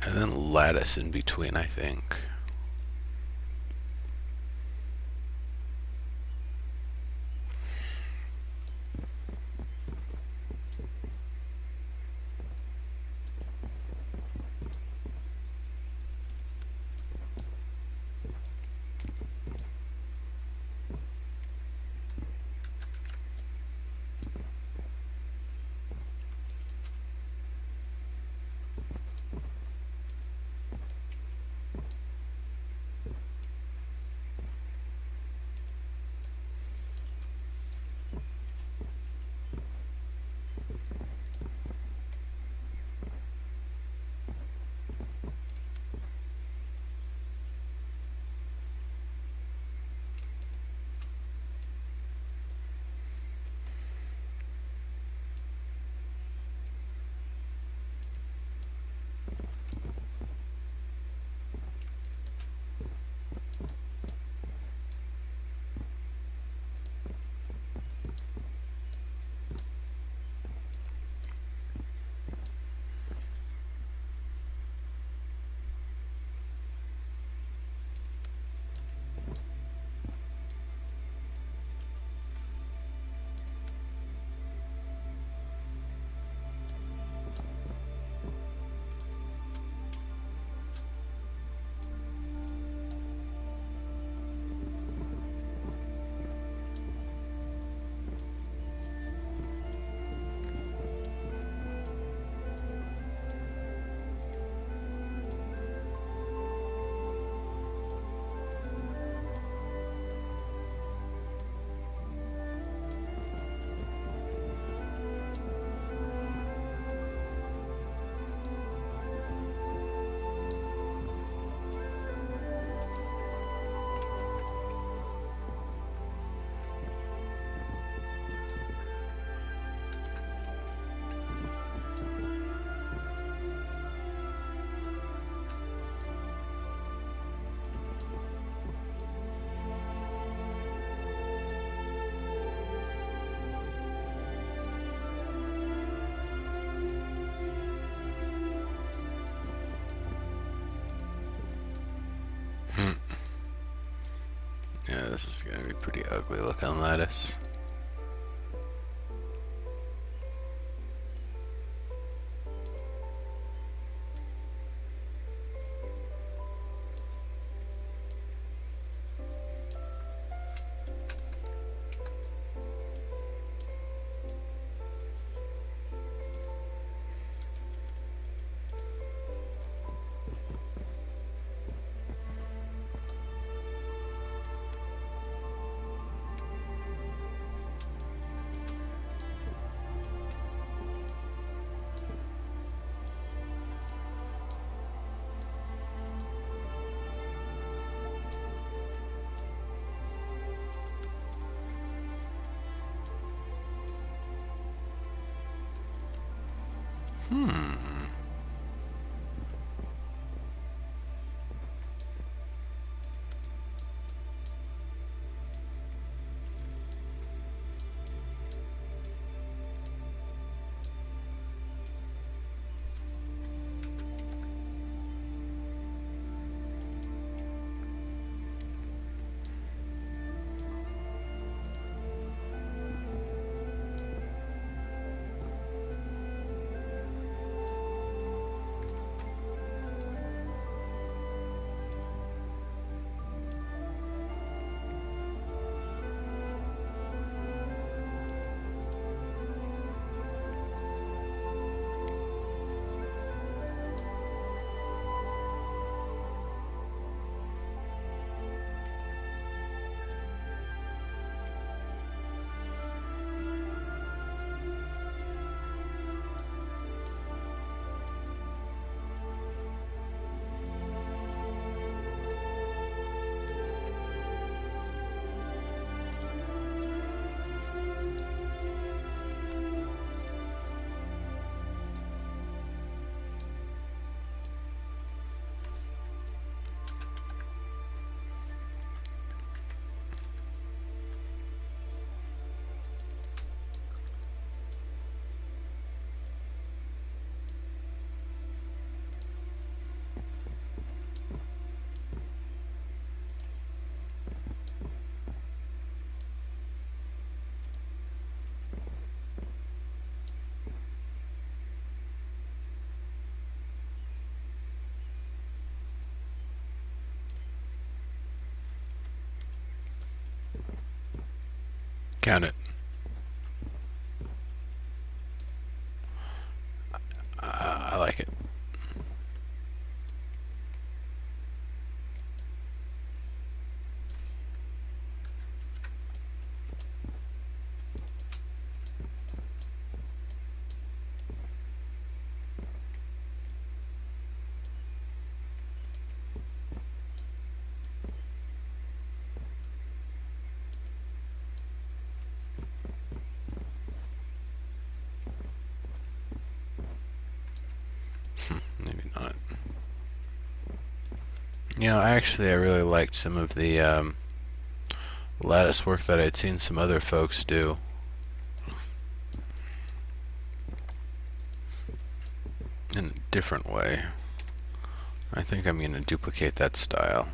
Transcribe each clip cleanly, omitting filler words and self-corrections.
And then lattice in between, I think. Yeah, this is gonna be pretty ugly looking lattice. Count it. I like it. Maybe not. You know, actually, I really liked some of the lattice work that I'd seen some other folks do. In a different way. I think I'm going to duplicate that style.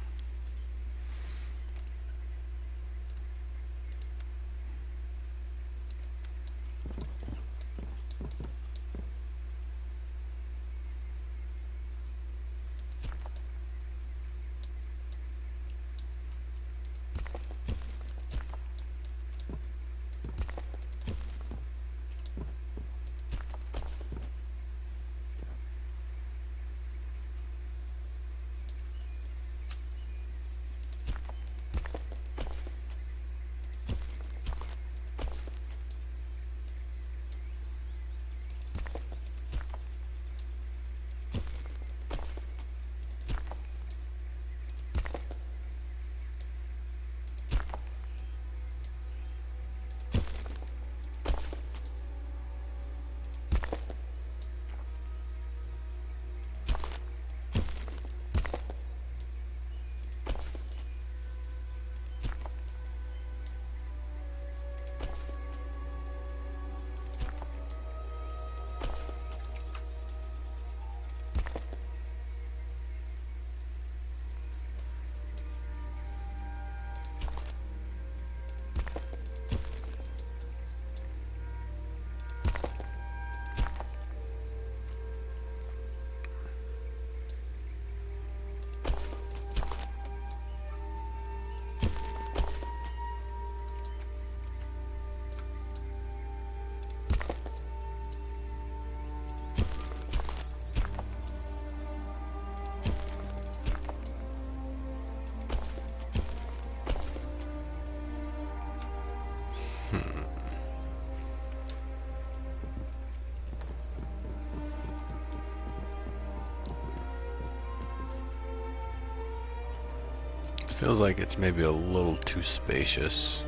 Feels like it's maybe a little too spacious.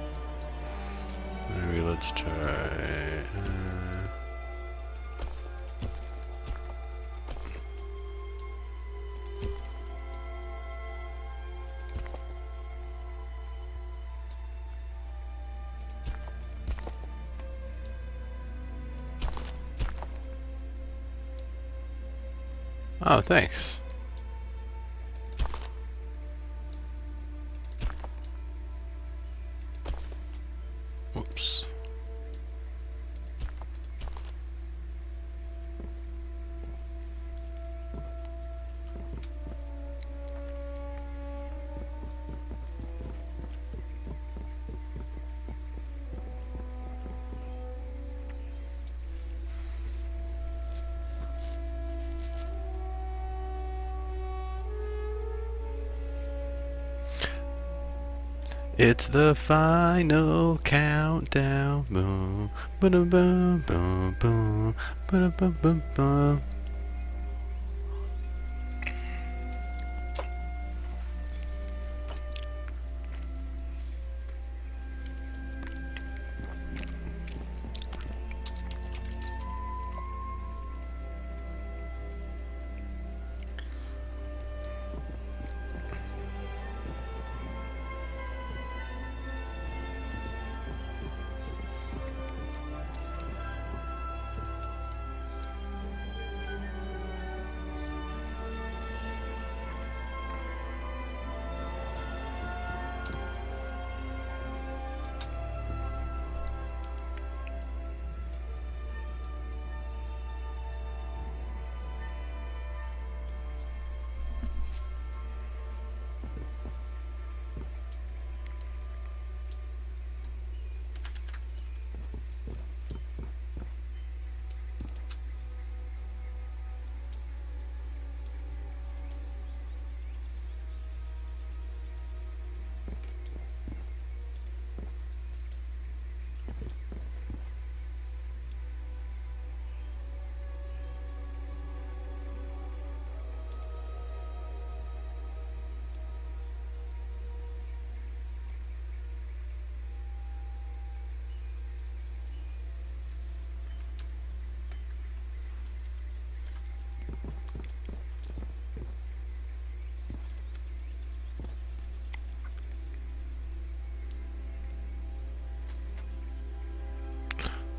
Maybe let's try... Oh, thanks. Whoops. It's the final countdown. Boom, boom, boom, boom, boom, boom, boom, boom, boom.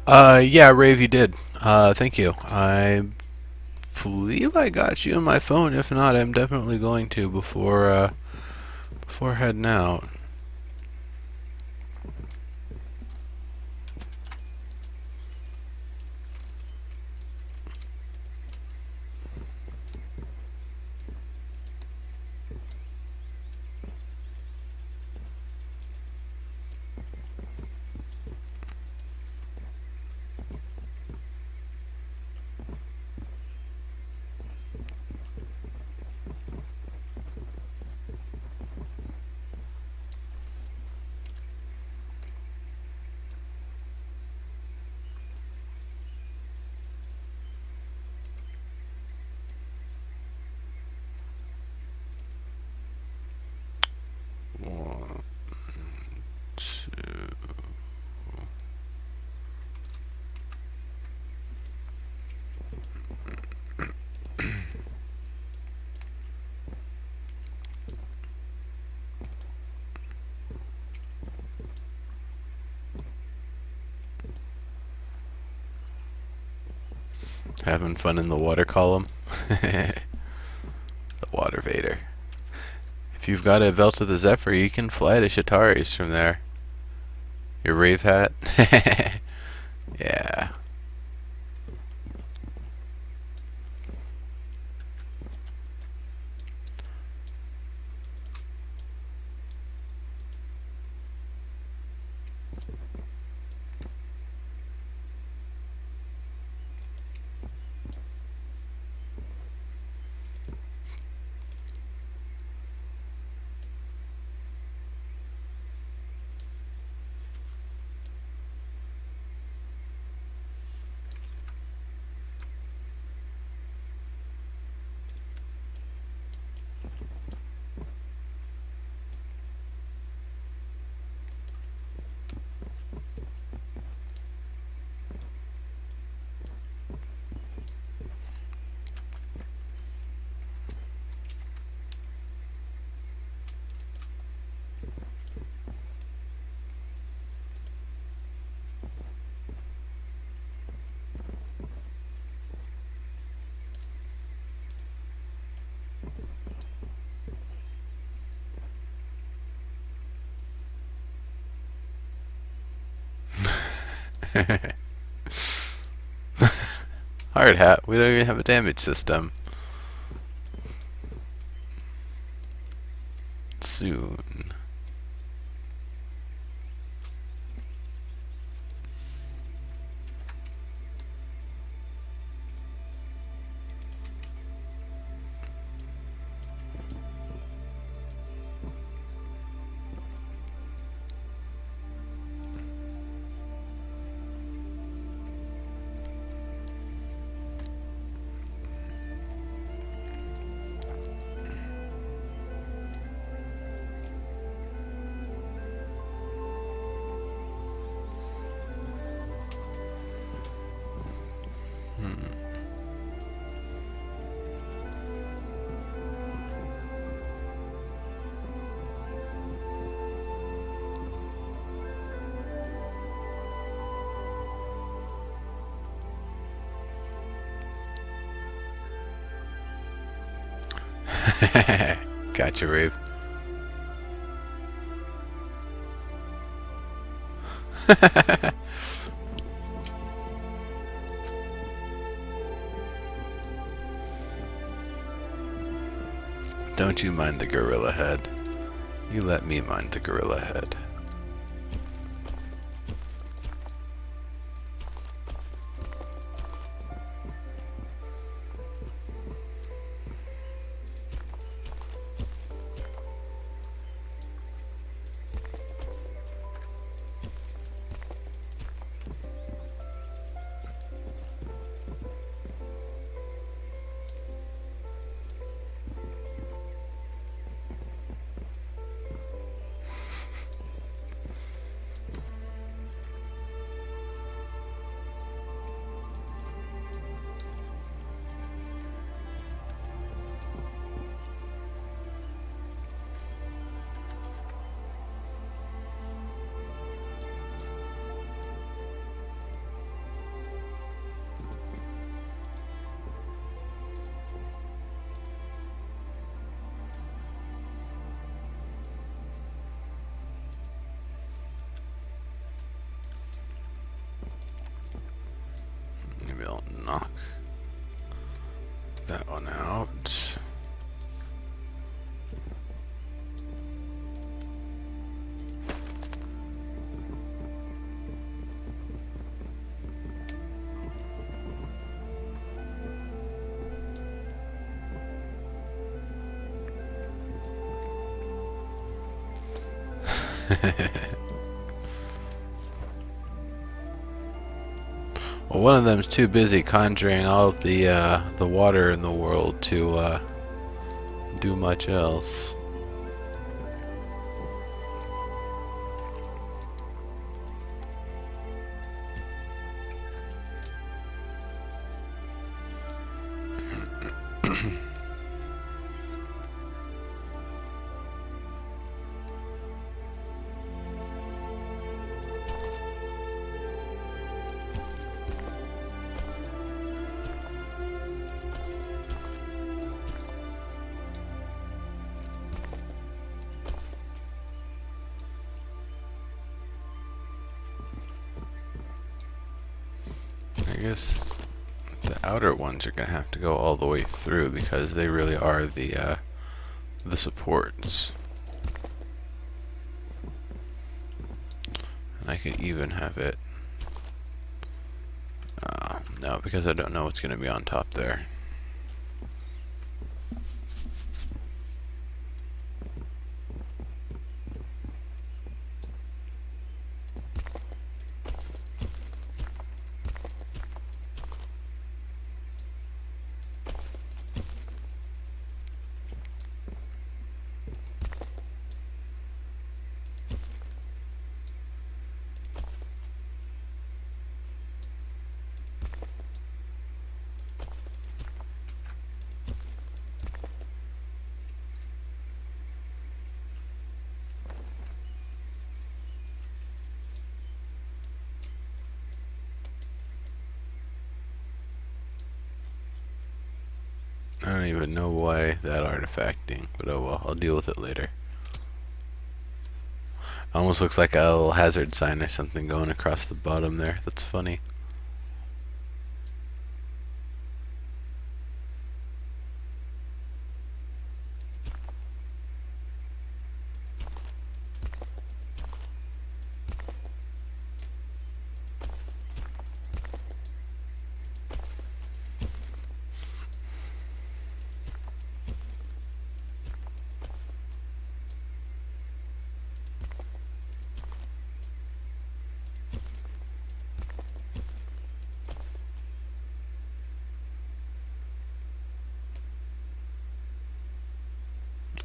Yeah, Rave, you did. Thank you. I believe I got you in my phone. If not, I'm definitely going to before heading out. One, two. Having fun in the water column? The water vader. If you've got a Belt of the Zephyr, you can fly to Shatari's from there. Your Rave hat? Yeah. Hard hat. We don't even have a damage system. Soon. Gotcha, Rave. Don't you mind the gorilla head. You let me mind the gorilla head. knock that one out. Well, one of them's too busy conjuring all of the water in the world to do much else. I guess the outer ones are gonna have to go all the way through because they really are the supports. And I could even have it. No, because I don't know what's gonna be on top there. I don't even know why that artifacting, but oh well, I'll deal with it later. Almost looks like a little hazard sign or something going across the bottom there. That's funny.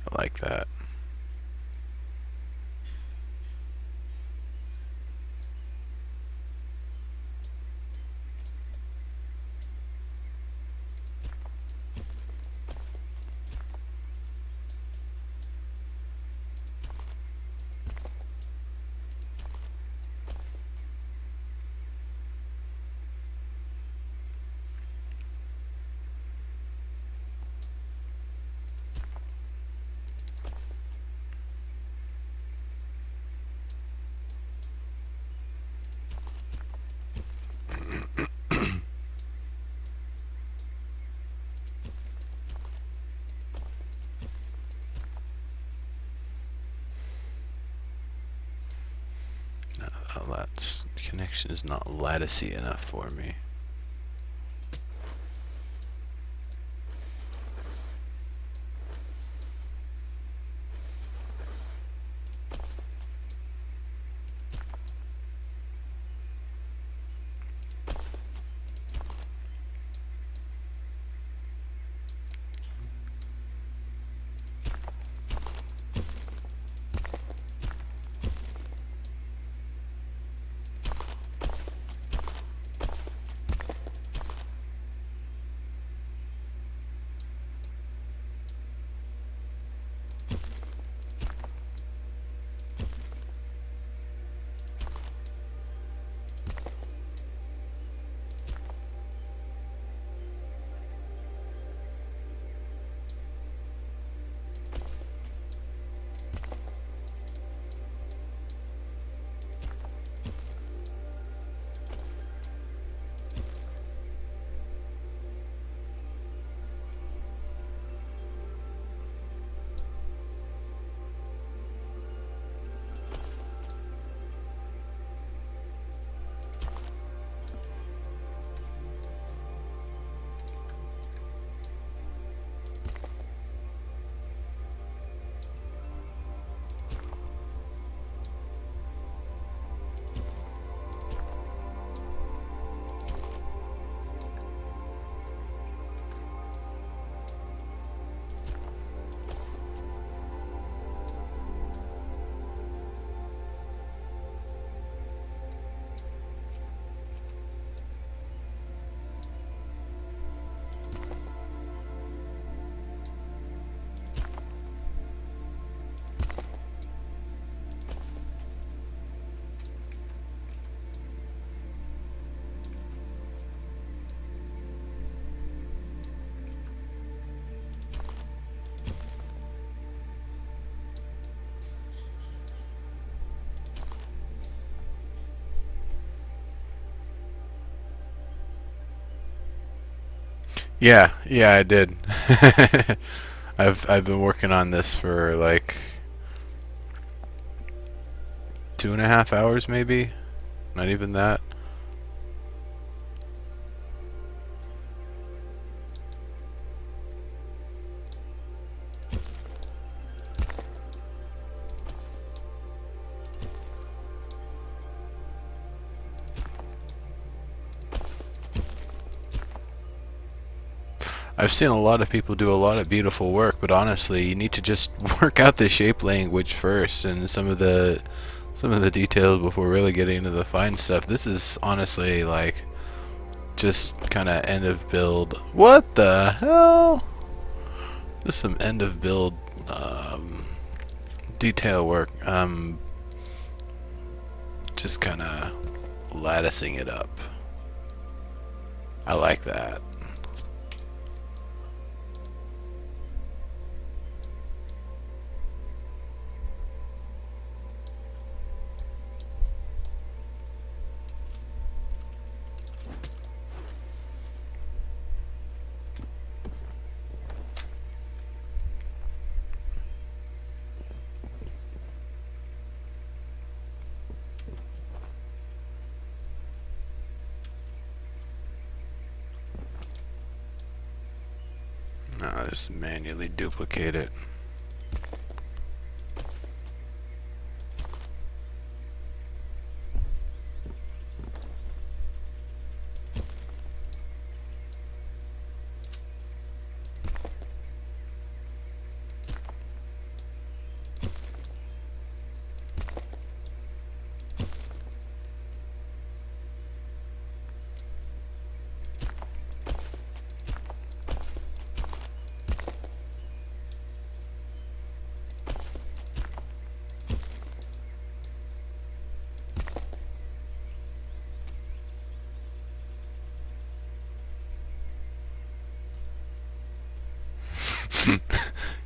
I like that. That connection is not latticey enough for me. Yeah, I did. I've been working on this for like 2.5 hours, maybe. Not even that. I've seen a lot of people do a lot of beautiful work, but honestly, you need to just work out the shape language first and some of the details before really getting into the fine stuff. This is honestly like just kind of end of build. What the hell? Just some end of build detail work. Just kind of latticing it up. I like that. Now just manually duplicate it.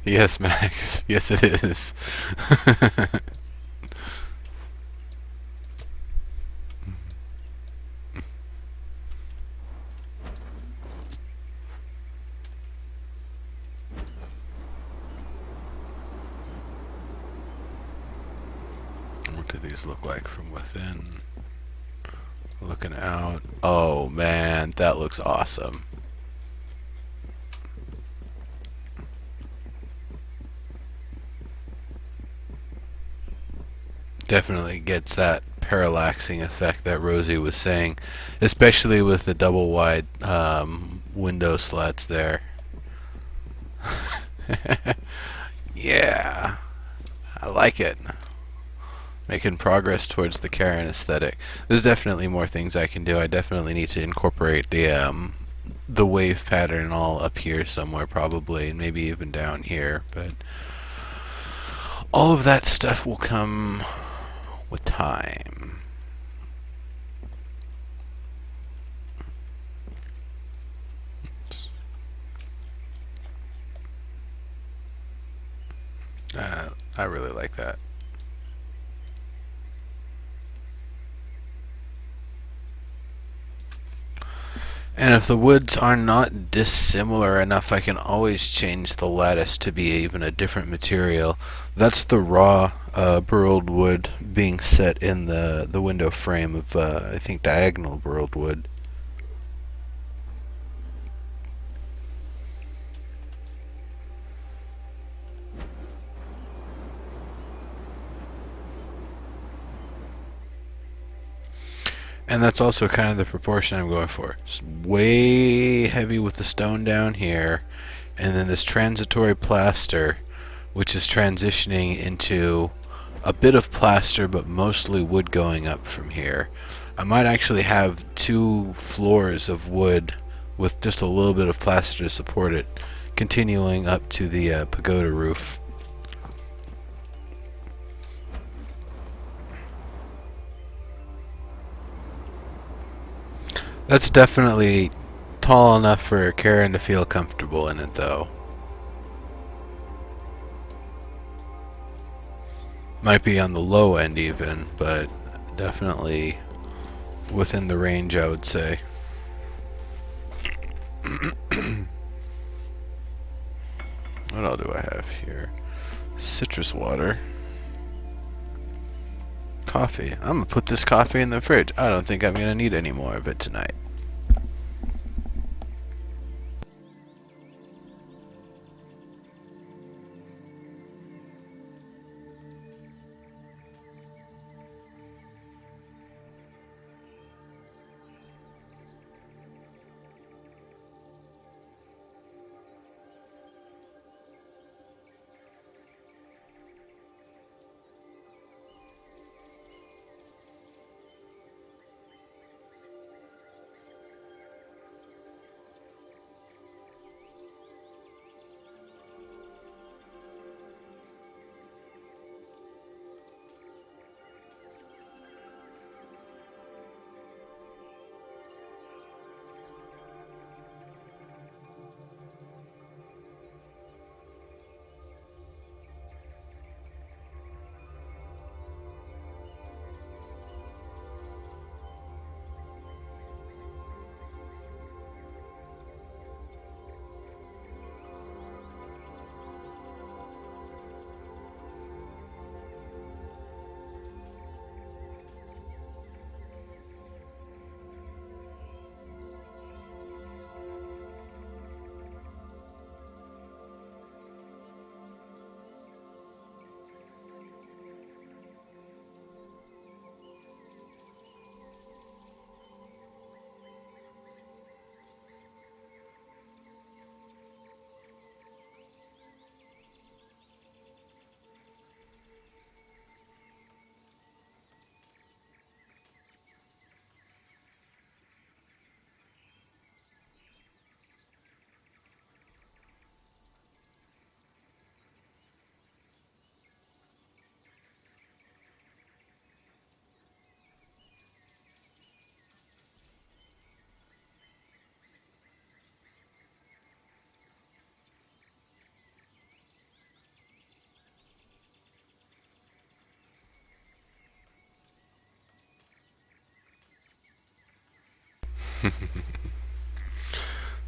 Yes, Max. Yes, it is. What do these look like from within? Looking out. Oh man, that looks awesome. Definitely gets that parallaxing effect that Rosie was saying, especially with the double wide window slats there. Yeah, I like it. Making progress towards the Karen aesthetic. There's definitely more things I can do. I definitely need to incorporate the wave pattern all up here somewhere probably, and maybe even down here, but all of that stuff will come with time. I really like that. And if the woods are not dissimilar enough, I can always change the lattice to be even a different material. That's the raw burled wood being set in the window frame of, I think, diagonal burled wood. And that's also kind of the proportion I'm going for. It's way heavy with the stone down here, and then this transitory plaster, which is transitioning into a bit of plaster, but mostly wood going up from here. I might actually have 2 floors of wood with just a little bit of plaster to support it, continuing up to the pagoda roof. That's definitely tall enough for Karen to feel comfortable in it, though. Might be on the low end even, but definitely within the range, I would say. do I have here? Citrus water. Coffee. I'm gonna put this coffee in the fridge. I don't think I'm gonna need any more of it tonight.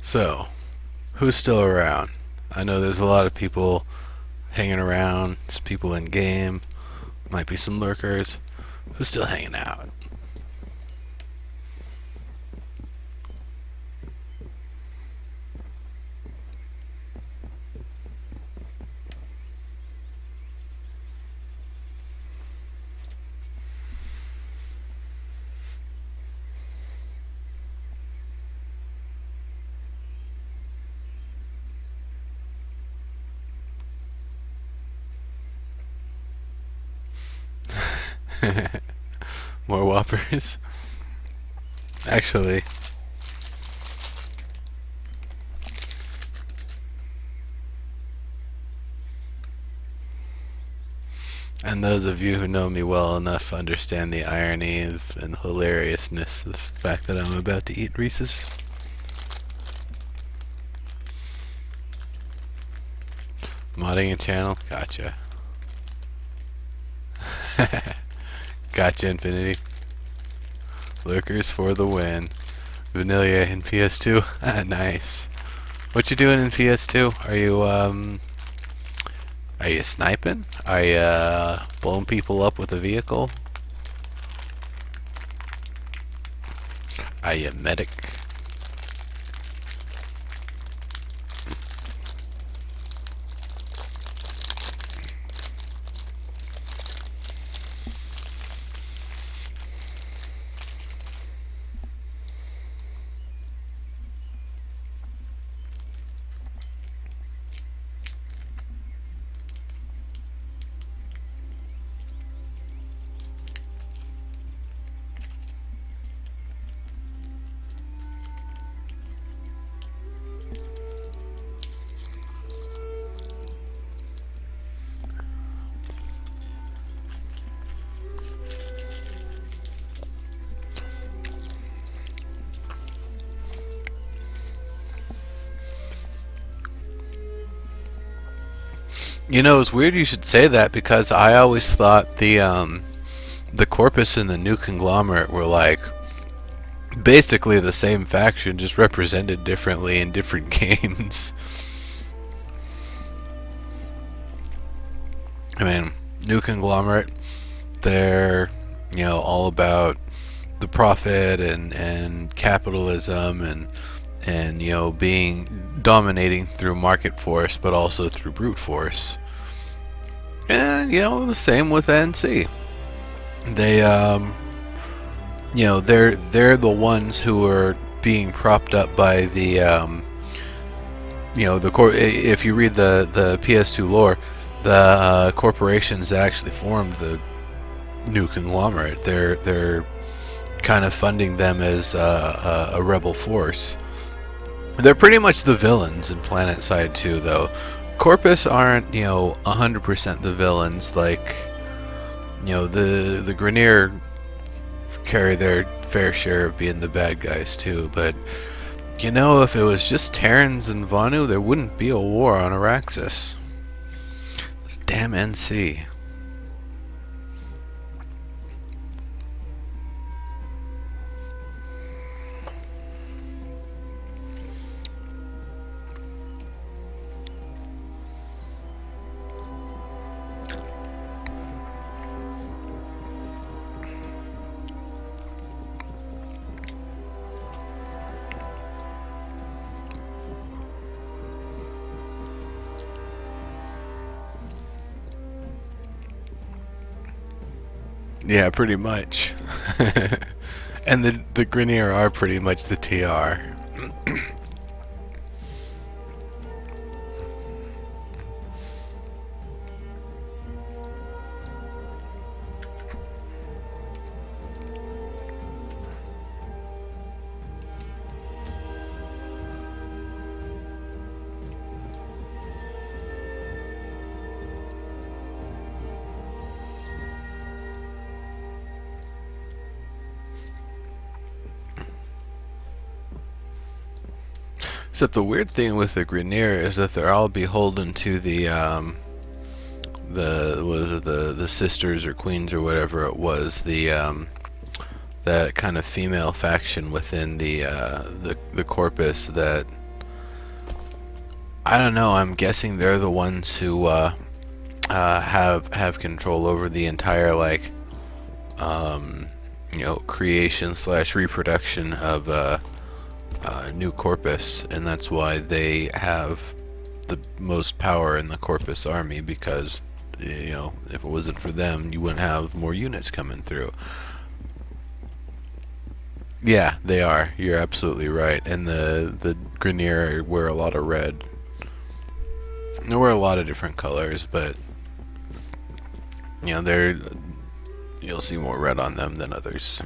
So, who's still around? I know there's a lot of people hanging around, some people in game, might be some lurkers. Who's still hanging out? More whoppers? Actually, and those of you who know me well enough understand the irony and hilariousness of the fact that I'm about to eat Reese's. Modding a channel? Gotcha. Gotcha, Infinity. Lurkers for the win. Vanilla in PS2? Nice. What you doing in PS2? Are you sniping? Are you blowing people up with a vehicle? Are you medic? You know, it's weird you should say that because I always thought the Corpus and the New Conglomerate were like basically the same faction, just represented differently in different games. I mean, New Conglomerate, they're, all about the profit and capitalism and being dominating through market force, but also through brute force. And the same with NC. They they're the ones who are being propped up by the if you read the PS2 lore, the corporations that actually formed the New Conglomerate, they're kind of funding them as a rebel force. They're pretty much the villains in PlanetSide 2, though. Corpus aren't 100% the villains. Like, the Grineer carry their fair share of being the bad guys too, but if it was just Terrans and Vanu, there wouldn't be a war on Araxis. This damn NC. Yeah, pretty much. And the Grineer are pretty much the TR. Except the weird thing with the Grineer is that they're all beholden to the sisters or queens or whatever it was, that kind of female faction within the corpus that, I don't know, I'm guessing they're the ones who have control over the entire creation / reproduction of New Corpus, and that's why they have the most power in the Corpus army, because if it wasn't for them, you wouldn't have more units coming through. Yeah, they are. You're absolutely right. And the Grineer wear a lot of red. They wear a lot of different colors, but you'll see more red on them than others.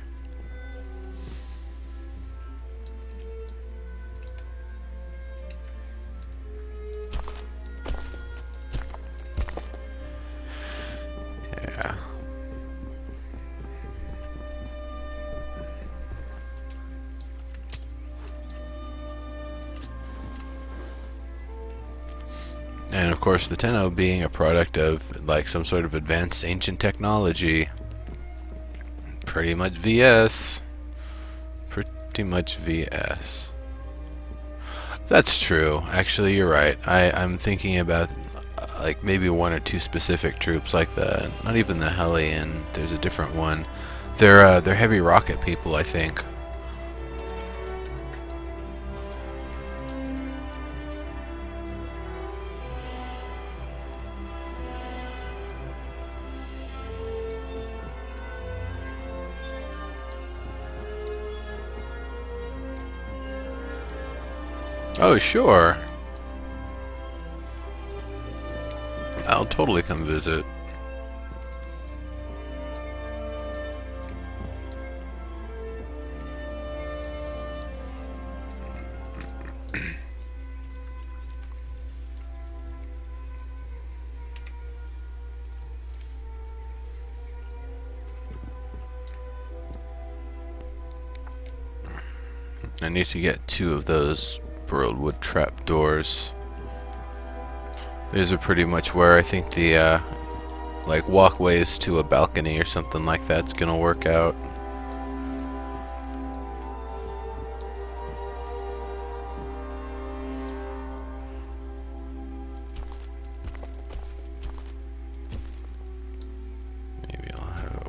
Yeah. And of course the Tenno being a product of like some sort of advanced ancient technology. Pretty much VS. Pretty much VS. That's true. Actually, you're right. I'm thinking about like maybe one or two specific troops, like not even the Hellion. There's a different one. They're heavy rocket people, I think. Oh, sure. I'll totally come visit. I need to get 2 of those burrowed wood trap doors. These are pretty much where I think the like walkways to a balcony or something like that's gonna work out.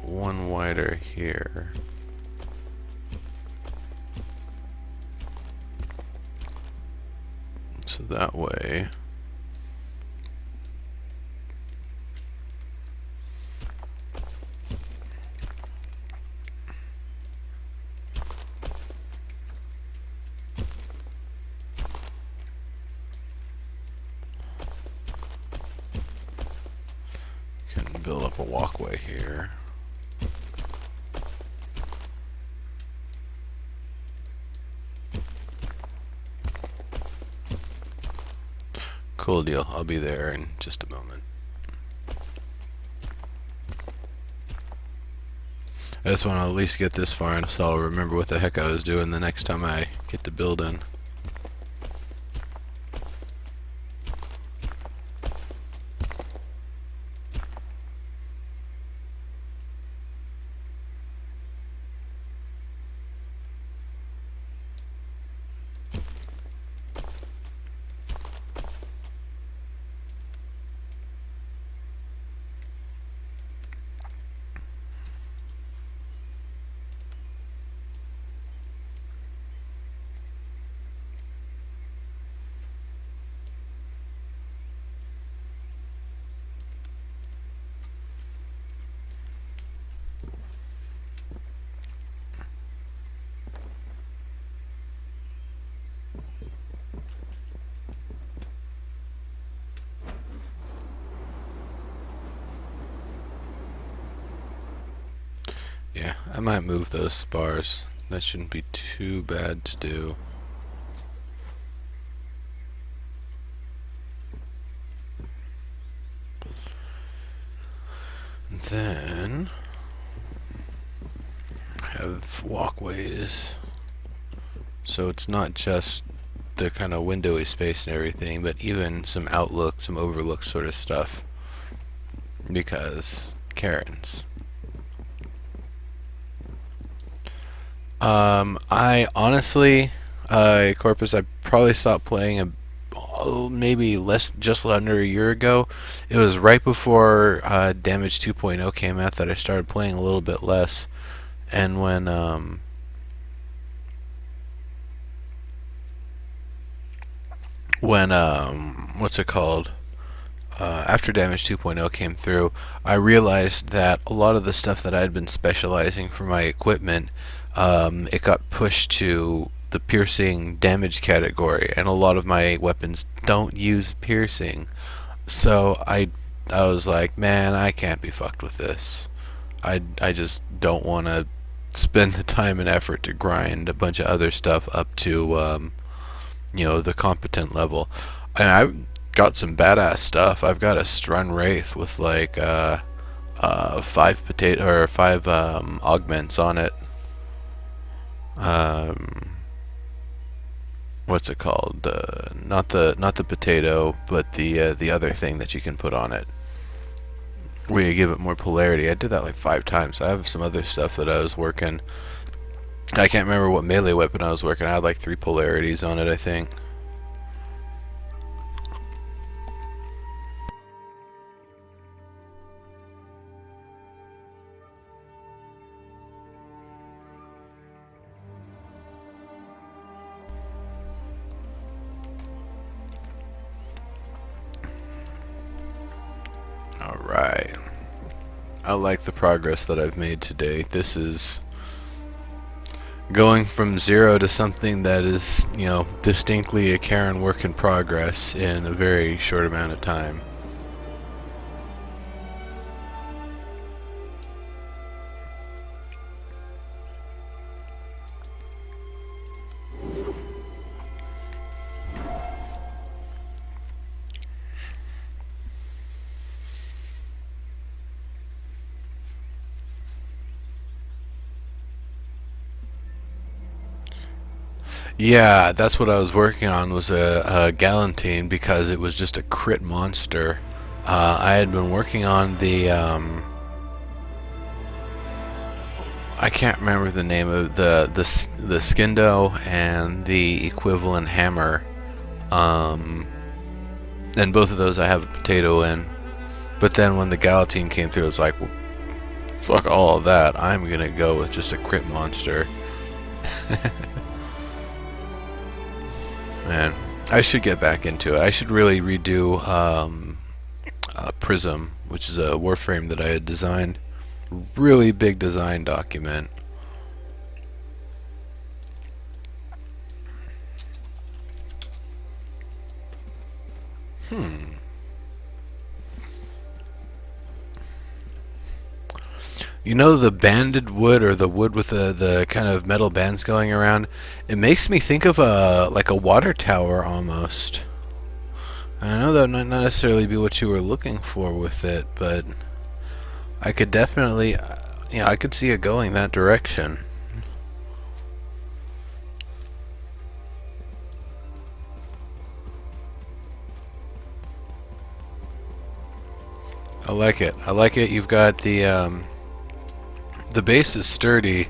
one wider here. So that way can build up a walkway here. Cool deal. I'll be there in just a moment. I just want to at least get this far and so I'll remember what the heck I was doing the next time I get to building. Yeah, I might move those bars. That shouldn't be too bad to do. Then have walkways, so it's not just the kind of windowy space and everything, but even some outlook, some overlook sort of stuff, because Karens. I honestly, Corpus, I probably stopped playing maybe just under a year ago. It was right before Damage 2.0 came out that I started playing a little bit less, and when what's it called? After Damage 2.0 came through, I realized that a lot of the stuff that I'd been specializing for my equipment, it got pushed to the piercing damage category, and a lot of my weapons don't use piercing. So I was like, man, I can't be fucked with this. I just don't want to spend the time and effort to grind a bunch of other stuff up to the competent level. And I've got some badass stuff. I've got a Strun Wraith with like 5 augments on it. What's it called? Not the potato, but the other thing that you can put on it, where you give it more polarity. I did that like 5 times. I have some other stuff that I was working. I can't remember what melee weapon I was working. I had like 3 polarities on it, I think. Alright. I like the progress that I've made today. This is going from 0 to something that is, distinctly a Karen work in progress in a very short amount of time. Yeah, that's what I was working on, was a Galantine, because it was just a crit monster. I had been working on the I can't remember the name of the Skindo and the equivalent hammer, and both of those I have a potato in. But then when the Galantine came through, I was like, well, Fuck all of that. I'm gonna go with just a crit monster. Man, I should get back into it. I should really redo Prism, which is a Warframe that I had designed. Really big design document. You know the banded wood, or the wood with the kind of metal bands going around? It makes me think of like a water tower almost. I know that might not necessarily be what you were looking for with it, but I could definitely, I could see it going that direction. I like it. I like it. You've got the base is sturdy.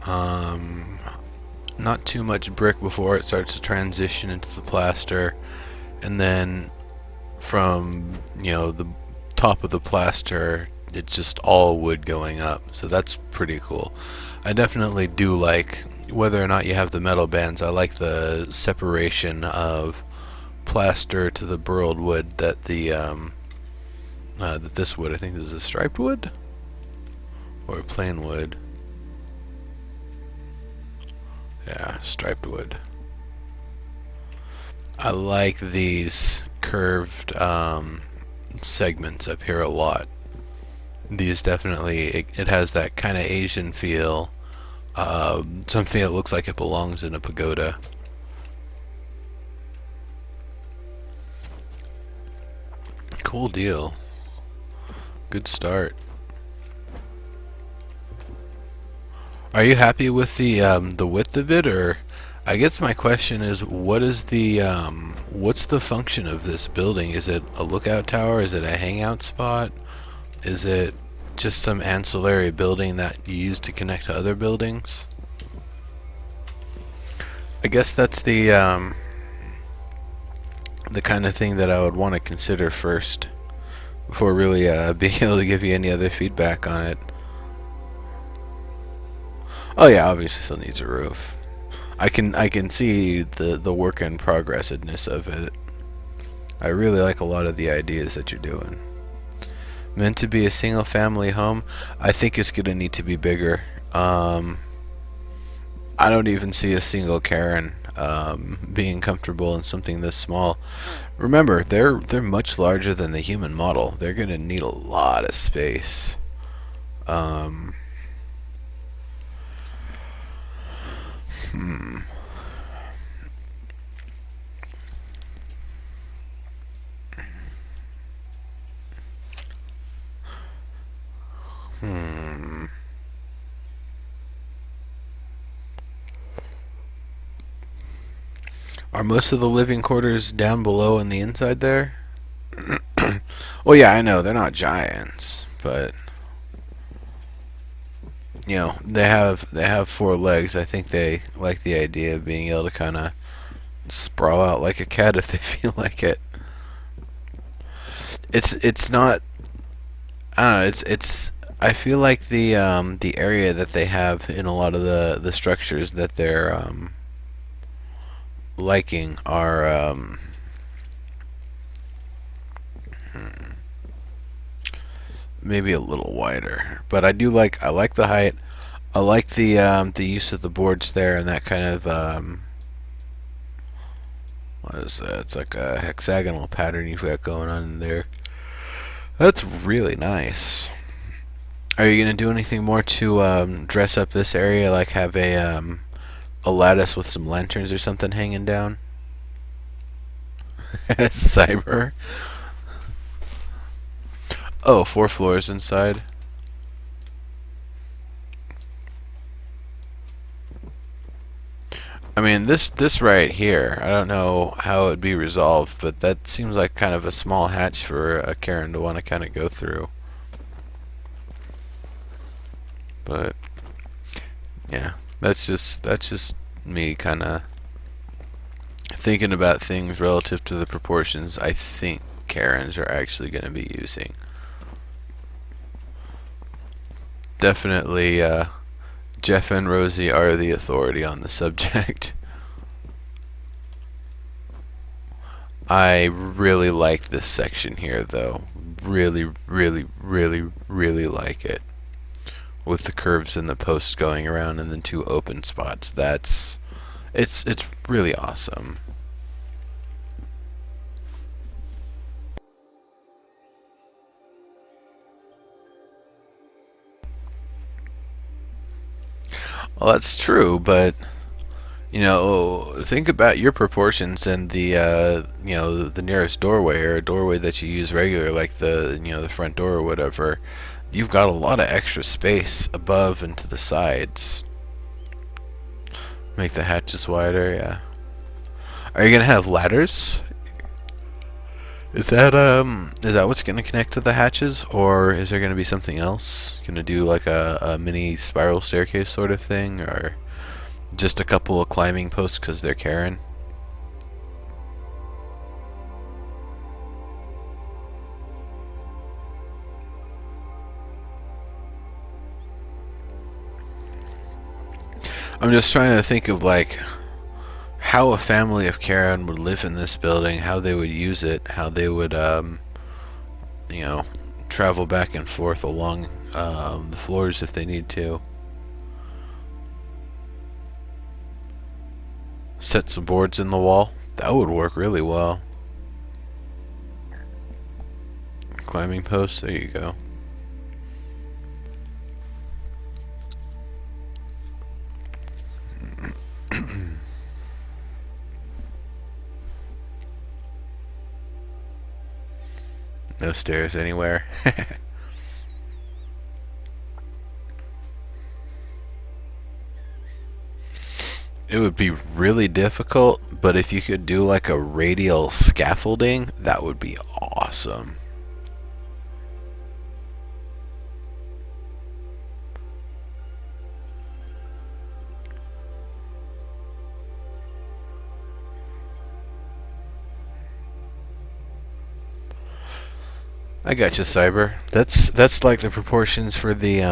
Not too much brick before it starts to transition into the plaster, and then from the top of the plaster, it's just all wood going up. So that's pretty cool. I definitely do like, whether or not you have the metal bands, I like the separation of plaster to the burled wood that that this wood, I think this is a striped wood or a plain wood. Yeah, striped wood. I like these curved segments up here a lot. These definitely, it has that kind of Asian feel. Something that looks like it belongs in a pagoda. Cool deal. Good start. Are you happy with the width of it, or I guess my question is, what is the what's the function of this building? Is it a lookout tower? Is it a hangout spot? Is it just some ancillary building that you use to connect to other buildings? I guess that's the kind of thing that I would want to consider first before really being able to give you any other feedback on it. Oh yeah, obviously still needs a roof. I can see the work in progressiveness of it. I really like a lot of the ideas that you're doing. Meant to be a single family home, I think it's gonna need to be bigger. I don't even see a single Karen being comfortable in something this small. Remember, they're much larger than the human model. They're gonna need a lot of space. Are most of the living quarters down below on the inside there? Well, yeah, I know they're not giants, but they have four legs. I think they like the idea of being able to kind of sprawl out like a cat if they feel like it. It's not. I don't know. It's. I feel like the area that they have in a lot of the structures that they're liking are maybe a little wider, but I like the height. I like the use of the boards there, and that kind of what is that? It's like a hexagonal pattern you've got going on in there. That's really nice. Are you gonna do anything more to dress up this area, like have a lattice with some lanterns or something hanging down? Cyber. Oh, 4 floors inside. I mean, this right here, I don't know how it would be resolved, but that seems like kind of a small hatch for a Karen to want to kind of go through. But yeah, that's just me kind of thinking about things relative to the proportions I think Karens are actually going to be using. Definitely, Jeff and Rosie are the authority on the subject. I really like this section here, though. Really, really, really, really like it. With the curves and the posts going around and then two open spots. It's really awesome. Well, that's true, but think about your proportions and the nearest doorway or a doorway that you use regular, like the front door or whatever. You've got a lot of extra space above and to the sides. Make the hatches wider, yeah. Are you gonna have ladders? Is that what's gonna connect to the hatches, or is there gonna be something else? Gonna do like a mini spiral staircase sort of thing, or just a couple of climbing posts because they're Karen? I'm just trying to think of like how a family of Karen would live in this building, how they would use it, how they would you know, travel back and forth along the floors if they need to. Set some boards in the wall. That would work really well. Climbing posts, there you go. No stairs anywhere. It would be really difficult, but if you could do like a radial scaffolding, that would be awesome. I got you, Cyber. That's like the proportions for the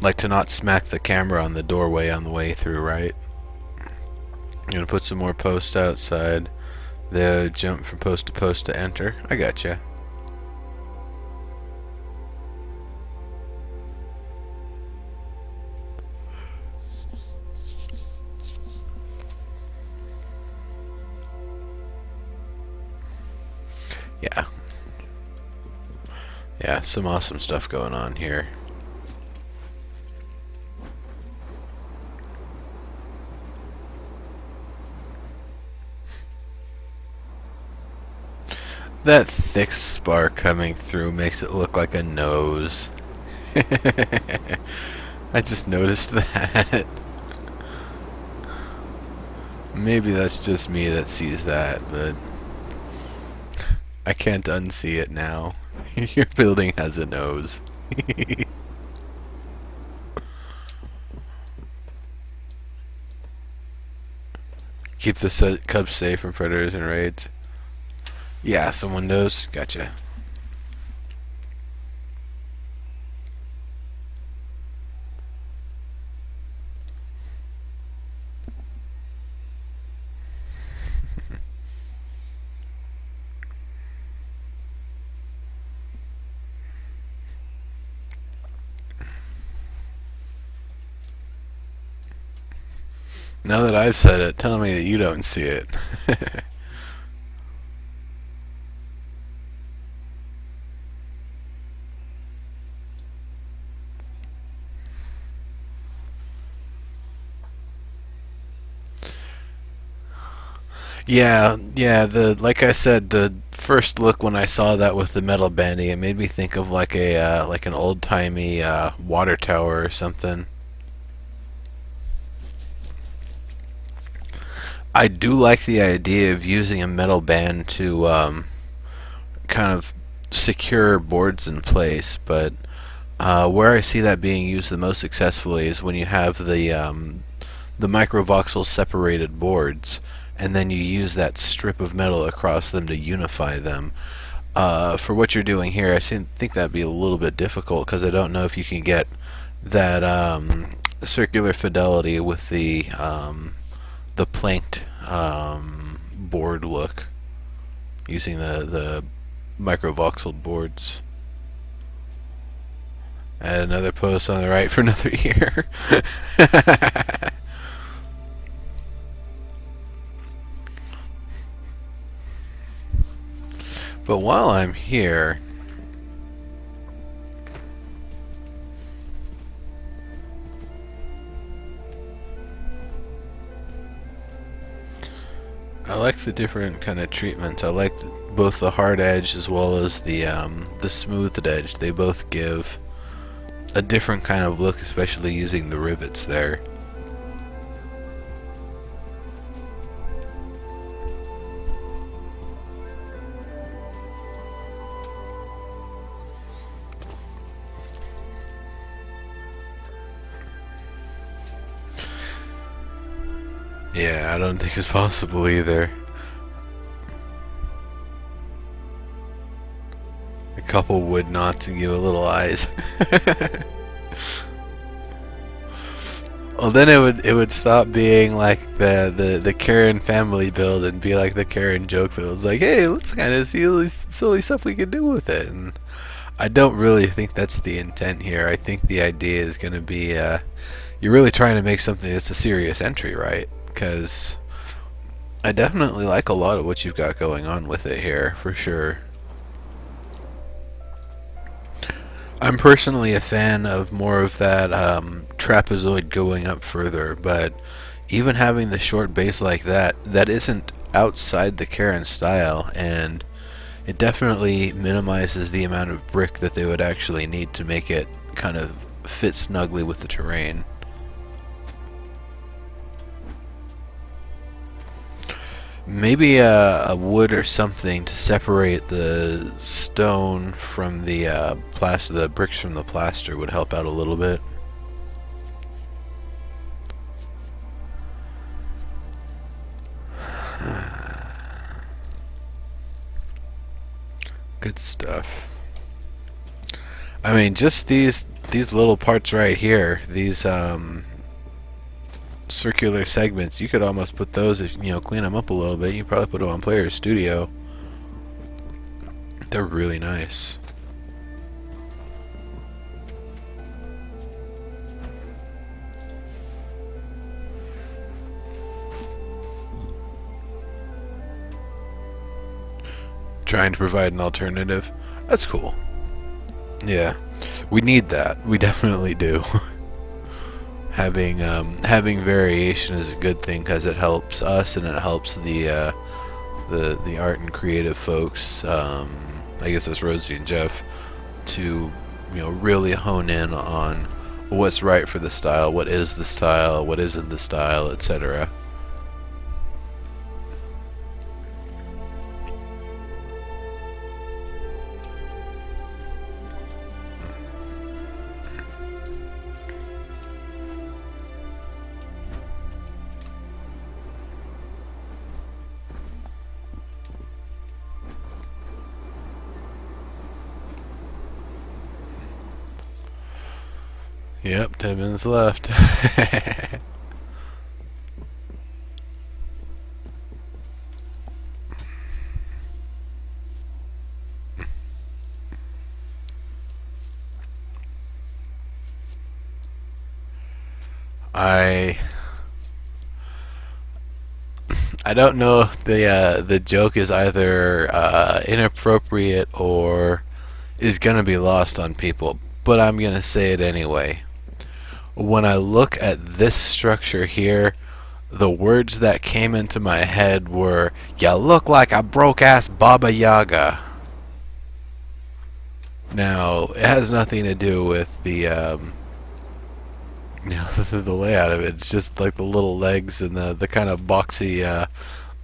like to not smack the camera on the doorway on the way through, right? You're gonna put some more posts outside. The jump from post to post to enter. I got you. Yeah. Yeah, some awesome stuff going on here. That thick spar coming through makes it look like a nose. I just noticed that. Maybe that's just me that sees that, but I can't unsee it now. Your building has a nose. Keep the cubs safe from predators and raids. Yeah, some windows. Gotcha. Now that I've said it, tell me that you don't see it. Yeah. Like I said, the first look when I saw that with the metal banding, it made me think of like a like an old timey water tower or something. I do like the idea of using a metal band to kind of secure boards in place, but where I see that being used the most successfully is when you have the microvoxel separated boards, and then you use that strip of metal across them to unify them. For what you're doing here, think that'd be a little bit difficult because I don't know if you can get that circular fidelity with the planked board look using the microvoxel boards. Add another post on the right for another year. But while I'm here, I like the different kind of treatment. I like both the hard edge as well as the smoothed edge. They both give a different kind of look, especially using the rivets there. Yeah, I don't think it's possible either. A couple wood knots and give a little eyes. Well, then it would stop being like the Karen family build and be like the Karen joke build. It's like, hey, let's kind of see all this silly stuff we can do with it. And I don't really think that's the intent here. I think the idea is going to be you're really trying to make something that's a serious entry, right? Because I definitely like a lot of what you've got going on with it here, for sure. I'm personally a fan of more of that trapezoid going up further, but even having the short base like that isn't outside the Karen style, and it definitely minimizes the amount of brick that they would actually need to make it kind of fit snugly with the terrain. Maybe a wood or something to separate the stone from the plaster, the bricks from the plaster would help out a little bit. Good stuff. I mean, just these little parts right here, these circular segments, you could almost put those, if you know, clean them up a little bit. You probably put them on Player's Studio. They're really nice. Trying to provide an alternative. That's cool. Yeah, we need that. We definitely do. Having variation is a good thing because it helps us and it helps the art and creative folks. I guess that's Rosie and Jeff, to really hone in on what's right for the style, what is the style, what isn't the style, etc. Yep, 10 minutes left. I don't know if the joke is either inappropriate or is gonna be lost on people, but I'm gonna say it anyway. When I look at this structure here, the words that came into my head were, "You look like a broke-ass Baba Yaga." Now, it has nothing to do with the the layout of it. It's just like the little legs and the kind of boxy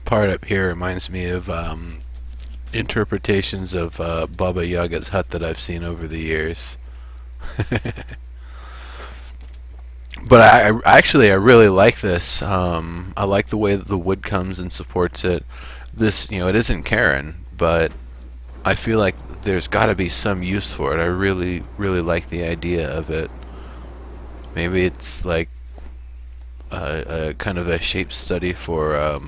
part up here reminds me of interpretations of Baba Yaga's hut that I've seen over the years. But I really like this. I like the way that the wood comes and supports it. This, it isn't Karen, but I feel like there's got to be some use for it. I really, really like the idea of it. Maybe it's like a kind of a shape study for, I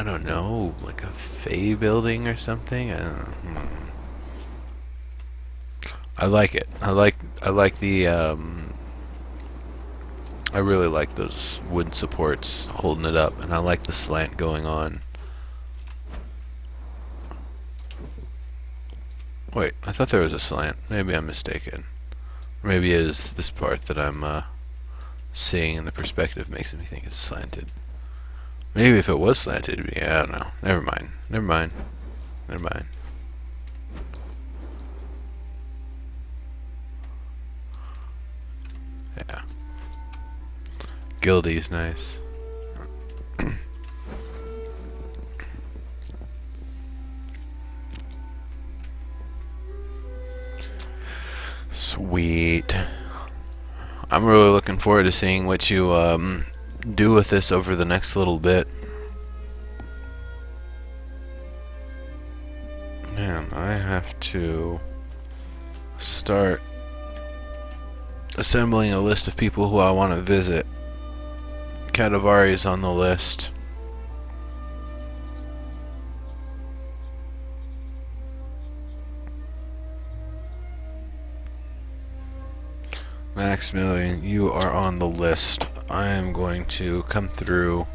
don't know, like a Fey building or something. I don't know. I like it. I like the, I really like those wooden supports holding it up, and I like the slant going on. Wait, I thought there was a slant. Maybe I'm mistaken. Maybe it is this part that I'm seeing in the perspective makes me think it's slanted. Maybe if it was slanted, it'd be, I don't know. Never mind. Never mind. Never mind. Yeah. Gildy's nice. Sweet. I'm really looking forward to seeing what you do with this over the next little bit. Man, I have to start assembling a list of people who I want to visit. Kadavari's on the list. Maximilian, you are on the list. I am going to come through.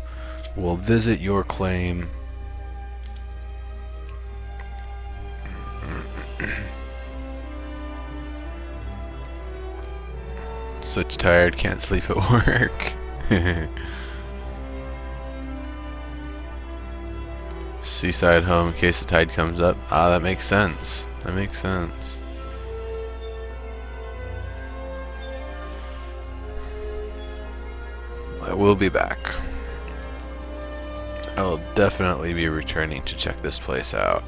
We'll visit your claim. Such tired, can't sleep at work. Seaside home in case the tide comes up. Ah, that makes sense. That makes sense. I will be back. I will definitely be returning to check this place out.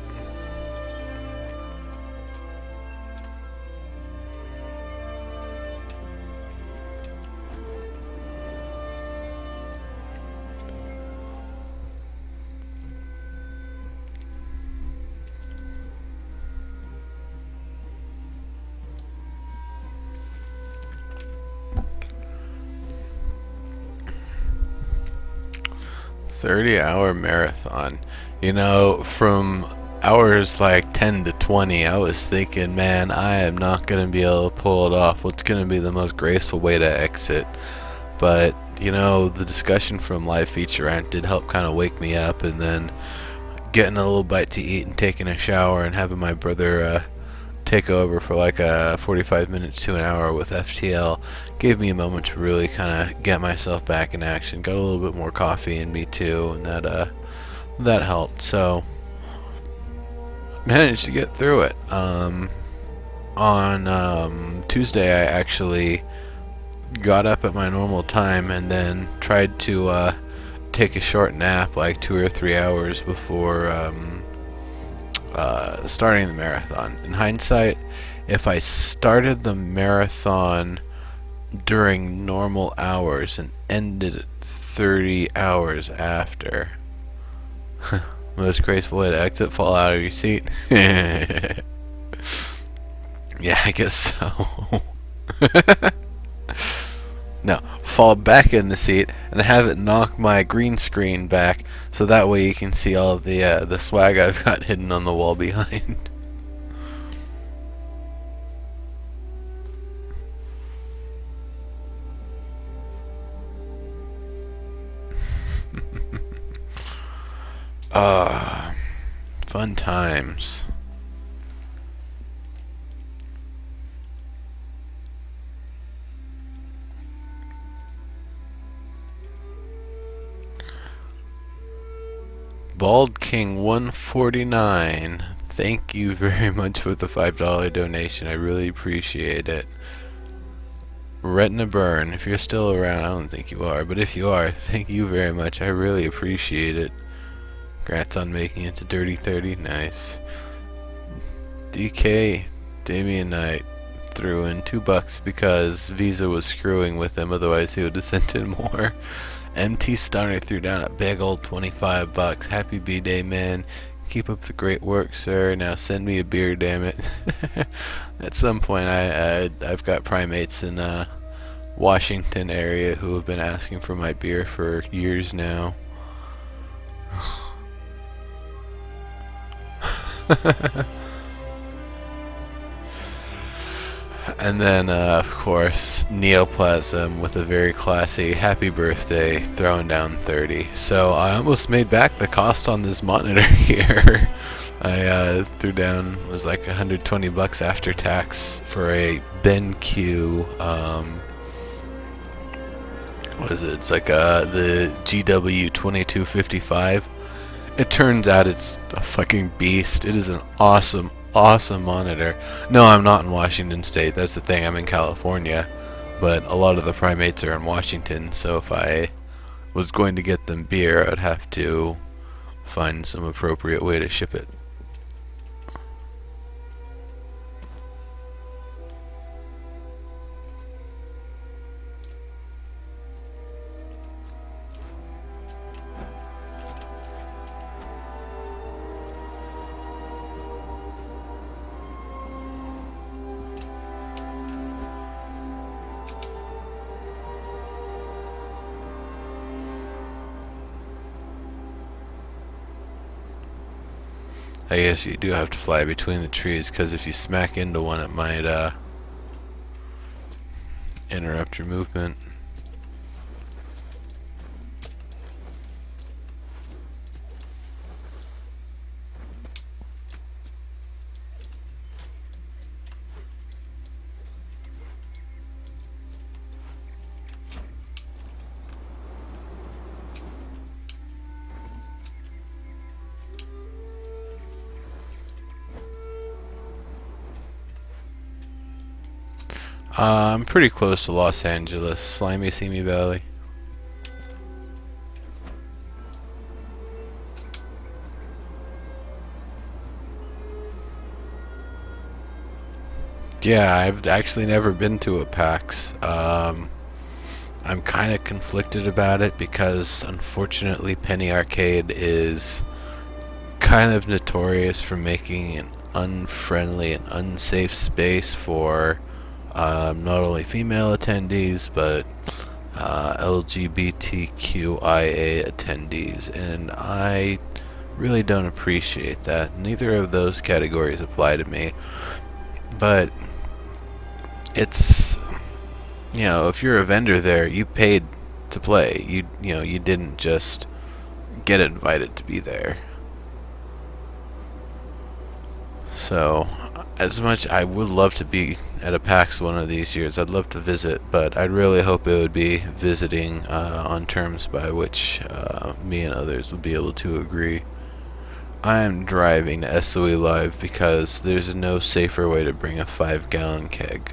$30-hour marathon. You know, from hours like 10 to 20, I was thinking, man, I am not going to be able to pull it off. What's going to be the most graceful way to exit? But, you know, the discussion from Live Feature Rant did help kind of wake me up, and then getting a little bite to eat and taking a shower and having my brother take over for like 45 minutes to an hour with FTL gave me a moment to really kind of get myself back in action. Got a little bit more coffee in me too, and that helped. So managed to get through it. On Tuesday, I actually got up at my normal time and then tried to take a short nap, like 2 or 3 hours before starting the marathon. In hindsight, if I started the marathon during normal hours and ended it 30 hours after, most graceful way to exit, fall out of your seat. Yeah, I guess so. No, fall back in the seat and have it knock my green screen back, so that way you can see all of the swag I've got hidden on the wall behind. Fun times. Bald King 149, thank you very much for the $5 donation. I really appreciate it. Retina Burn, if you're still around, I don't think you are, but if you are, thank you very much. I really appreciate it. Congrats on making it to Dirty 30. Nice. DK, Damian Knight, threw in $2 because Visa was screwing with him, otherwise he would have sent in more. MT Stunner threw down a big old $25. Happy B-Day, man. Keep up the great work, sir. Now send me a beer, damn it. At some point, I've got primates in Washington area who have been asking for my beer for years now. And then, of course, Neoplasm with a very classy happy birthday, throwing down 30. So I almost made back the cost on this monitor here. I threw down, it was like 120 bucks after tax for a BenQ, what is it? It's like the GW2255. It turns out it's a fucking beast. It is an awesome monitor. No, I'm not in Washington State. That's the thing. I'm in California. But a lot of the primates are in Washington, so if I was going to get them beer, I'd have to find some appropriate way to ship it. I guess you do have to fly between the trees, because if you smack into one, it might interrupt your movement. I'm pretty close to Los Angeles. Slimy Seamy Valley. Yeah, I've actually never been to a PAX. I'm kind of conflicted about it because, unfortunately, Penny Arcade is kind of notorious for making an unfriendly and unsafe space for not only female attendees, but LGBTQIA attendees, and I really don't appreciate that. Neither of those categories apply to me, but it's, you know, if you're a vendor there, you paid to play. You know, you didn't just get invited to be there. So, as much I would love to be at a PAX one of these years, I'd love to visit, but I'd really hope it would be visiting on terms by which me and others would be able to agree. I am driving to SOE Live because there's no safer way to bring a 5-gallon keg.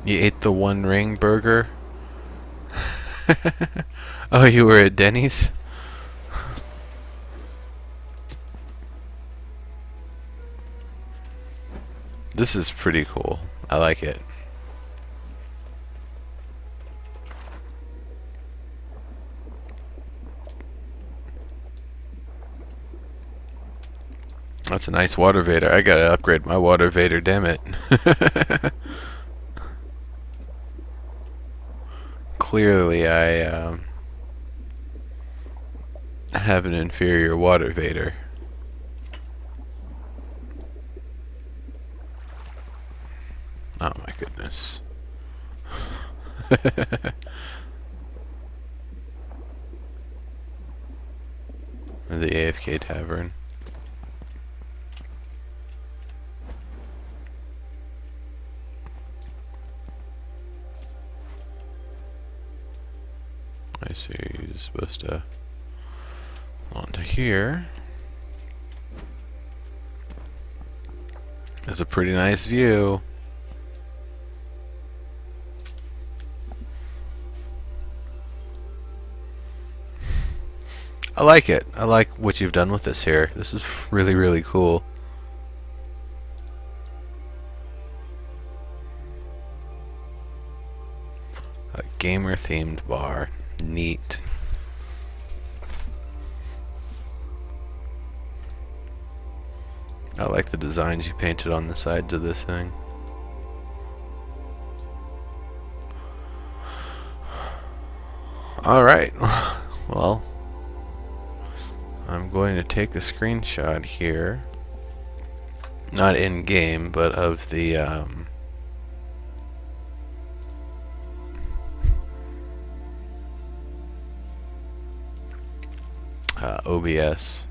You ate the One Ring burger? Oh, you were at Denny's? This is pretty cool. I like it. That's a nice water vader. I gotta upgrade my water vader, damn it. Clearly, I have an inferior water vader. Oh my goodness. The AFK Tavern. I see, you're supposed to onto here. It's a pretty nice view. I like it. I like what you've done with this here. This is really, really cool. gamer themed bar. Neat. I like the designs you painted on the sides of this thing. Alright, well, I'm going to take a screenshot here. Not in game, but of the OBS.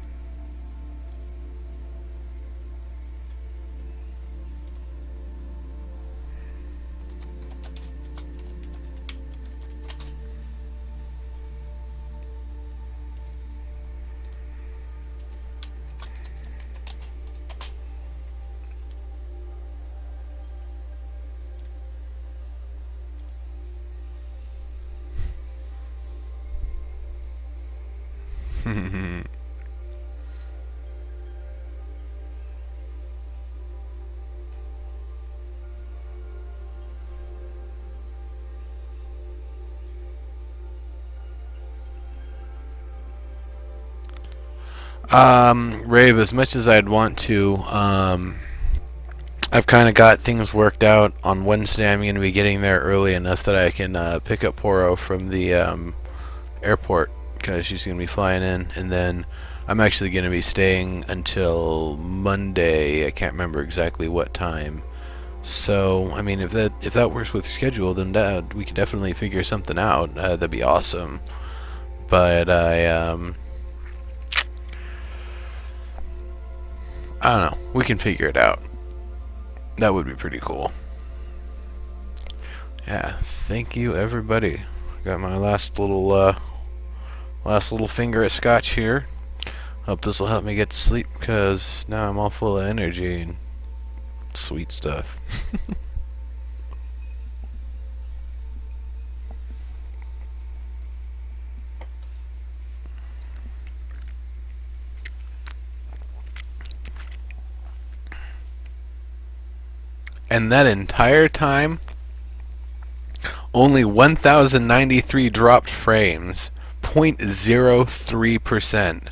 Rave, as much as I'd want to, I've kind of got things worked out. On Wednesday, I'm going to be getting there early enough that I can pick up Poro from the airport, because she's going to be flying in, and then I'm actually going to be staying until Monday. I can't remember exactly what time. So, I mean, if that works with your schedule, then we could definitely figure something out. That'd be awesome. But I don't know. We can figure it out. That would be pretty cool. Yeah. Thank you, everybody. Got my last little finger of scotch here. Hope this will help me get to sleep, because now I'm all full of energy and sweet stuff. And that entire time, only 1,093 dropped frames. 0.03%.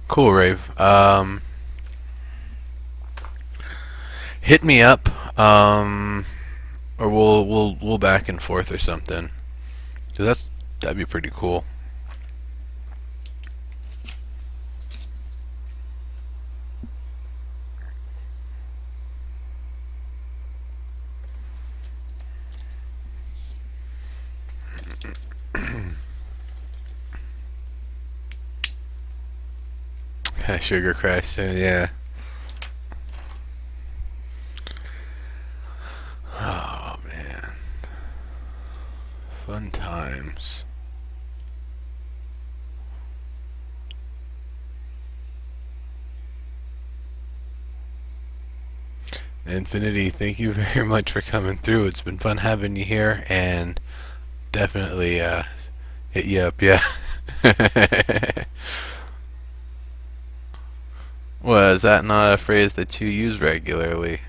Cool, Rave. Hit me up, or we'll back and forth or something. 'Cause that'd be pretty cool. Sugar Crash, yeah. Oh man, fun times. Infinity, thank you very much for coming through. It's been fun having you here, and definitely hit you up, yeah. Well, is that not a phrase that you use regularly?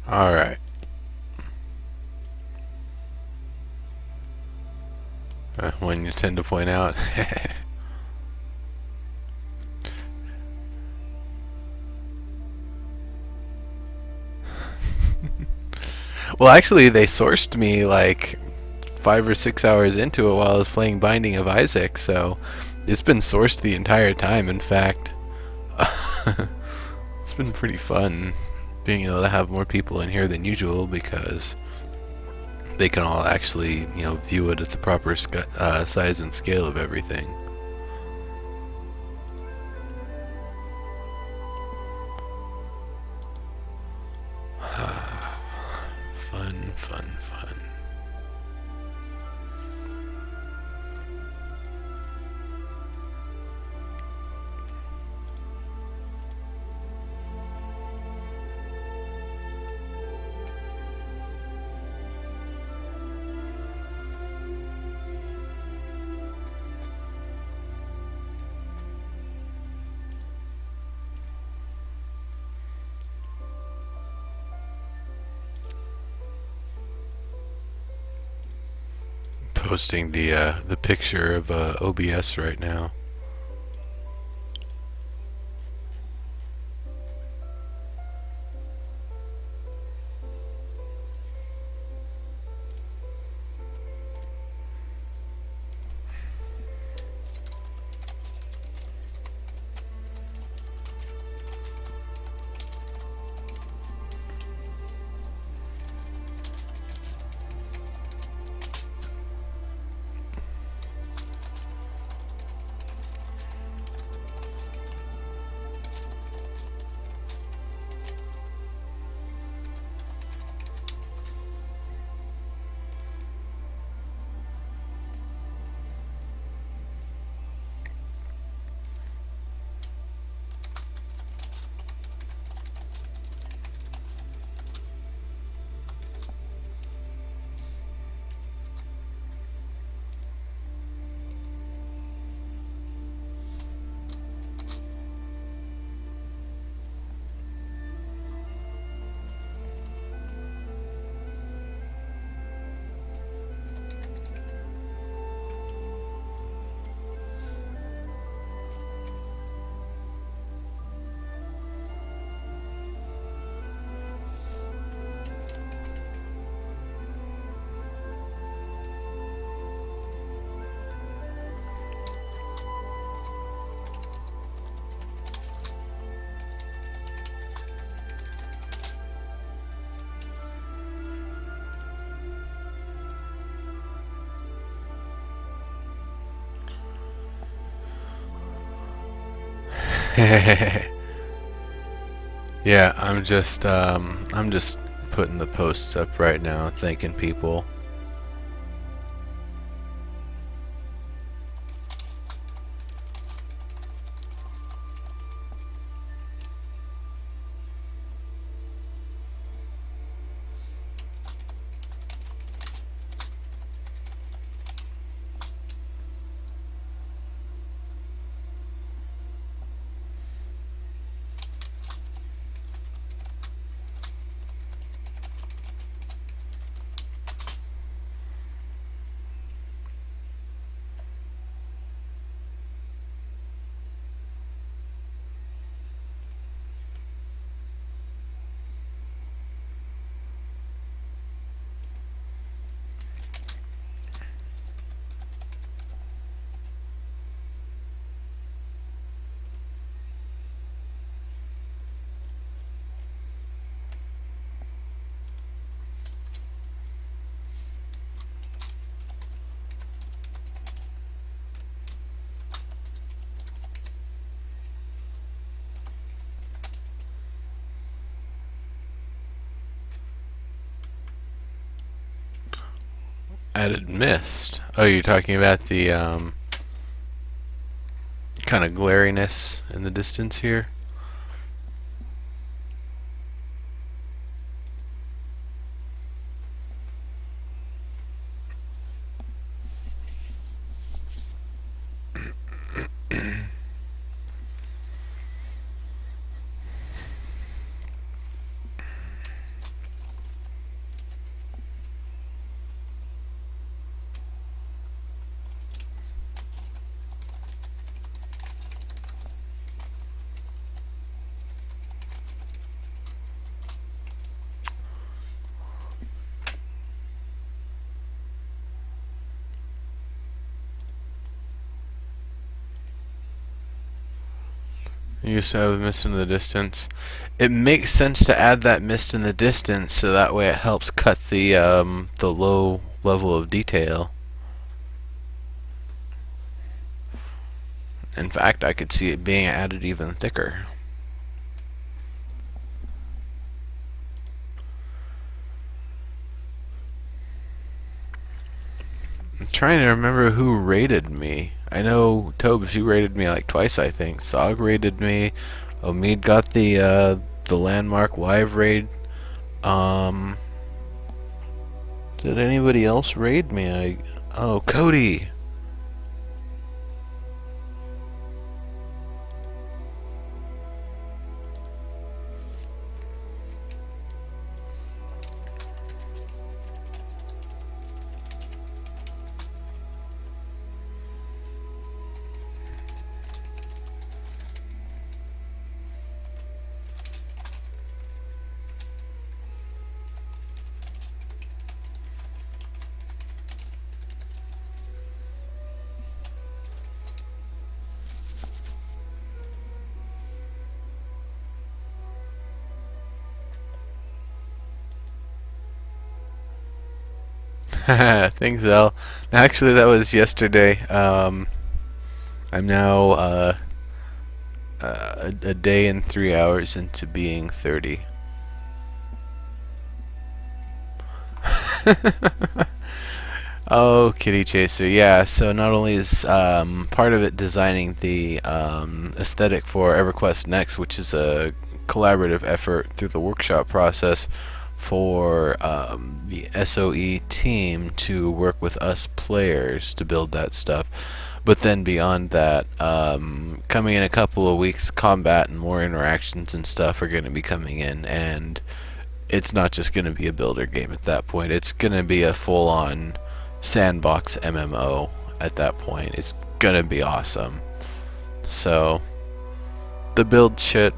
Alright. One you tend to point out. Well, actually, they sourced me like 5 or 6 hours into it while I was playing Binding of Isaac, so It's been sourced the entire time. In fact, it's been pretty fun being able to have more people in here than usual because they can all actually, view it at the proper size and scale of everything. Fun, fun, fun. Posting the picture of OBS right now. Yeah, I'm just putting the posts up right now, thanking people. Added mist. Oh, you're talking about the kind of glariness in the distance here? You used to have mist in the distance. It makes sense to add that mist in the distance, so that way it helps cut the low level of detail. In fact, I could see it being added even thicker. I'm trying to remember who rated me. I know Tobes, you rated me like twice, I think. Sog rated me. Omid got the landmark live raid. Um, did anybody else raid me? Oh, Cody. Thanks, Al. Actually, that was yesterday. I'm now a day and 3 hours into being 30. Oh, Kitty Chaser. Yeah, so not only is part of it designing the aesthetic for EverQuest Next, which is a collaborative effort through the workshop process for the SOE team to work with us players to build that stuff. But then beyond that, coming in a couple of weeks, combat and more interactions and stuff are going to be coming in, and it's not just going to be a builder game at that point. It's going to be a full-on sandbox MMO at that point. It's going to be awesome. So, the build shit,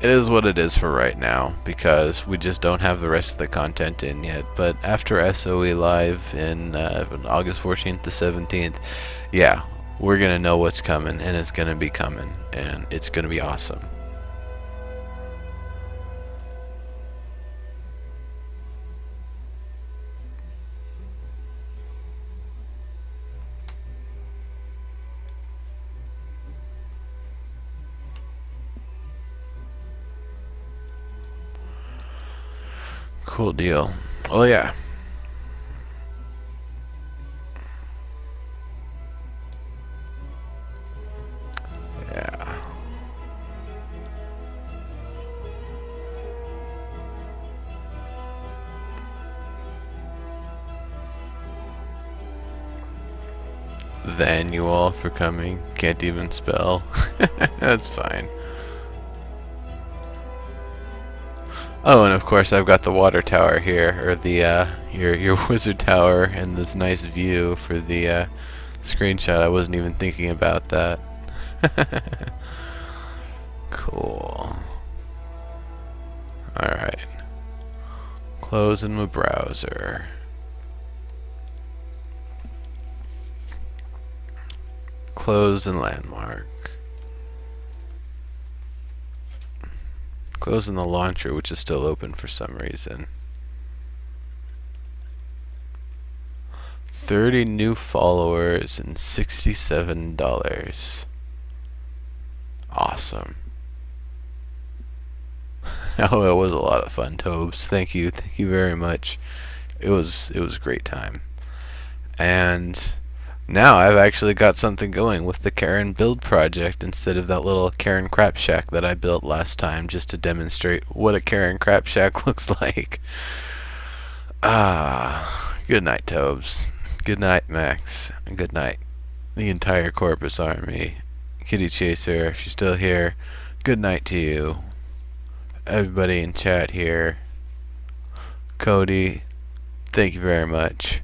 it is what it is for right now, because we just don't have the rest of the content in yet. But after SOE Live in August 14th to 17th, yeah, we're going to know what's coming, and it's going to be coming, and it's going to be awesome. Cool deal. Oh yeah. Yeah. Than you all for coming. Can't even spell. That's fine. Oh, and of course I've got the water tower here, or the your wizard tower, and this nice view for the screenshot. I wasn't even thinking about that. Cool. Alright. Closing my browser. Close and landmark. Closing the launcher, which is still open for some reason. 30 new followers and $67. Awesome. Oh, it was a lot of fun, Tobes. Thank you very much. It was a great time. And now I've actually got something going with the Karen build project instead of that little Karen crap shack that I built last time, just to demonstrate what a Karen crap shack looks like. Good night, Tobes. Good night, Max. And good night, the entire Corpus Army. Kitty Chaser, if you're still here, good night to you. Everybody in chat here. Cody, thank you very much.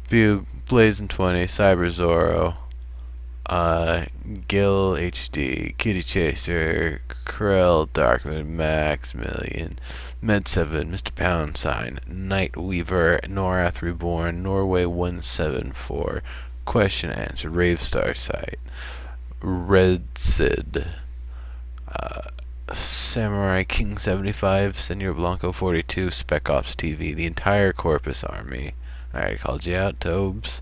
Bug, Blazing20, Cyber Zorro, Gil HD, Kitty Chaser, Krell, Darkmoon, Maximilian, Med7, Mr. Pound Sign, Nightweaver, Norath Reborn, Norway 174, Question Answer, Ravestar Site, Red Sid, Samurai King 75, Senor Blanco 42, Spec Ops TV, the entire Corpus Army. I already called you out, Tobes.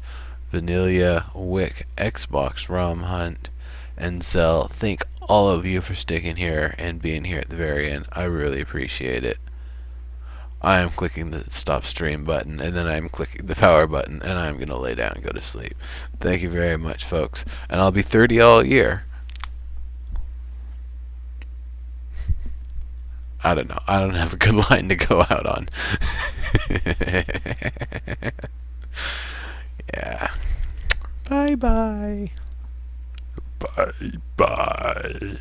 Vanilla, Wick, Xbox, Rom Hunt, and Zell. Thank all of you for sticking here and being here at the very end. I really appreciate it. I am clicking the stop stream button, and then I'm clicking the power button, and I'm going to lay down and go to sleep. Thank you very much, folks. And I'll be 30 all year. I don't know. I don't have a good line to go out on. Yeah. Bye-bye. Bye-bye.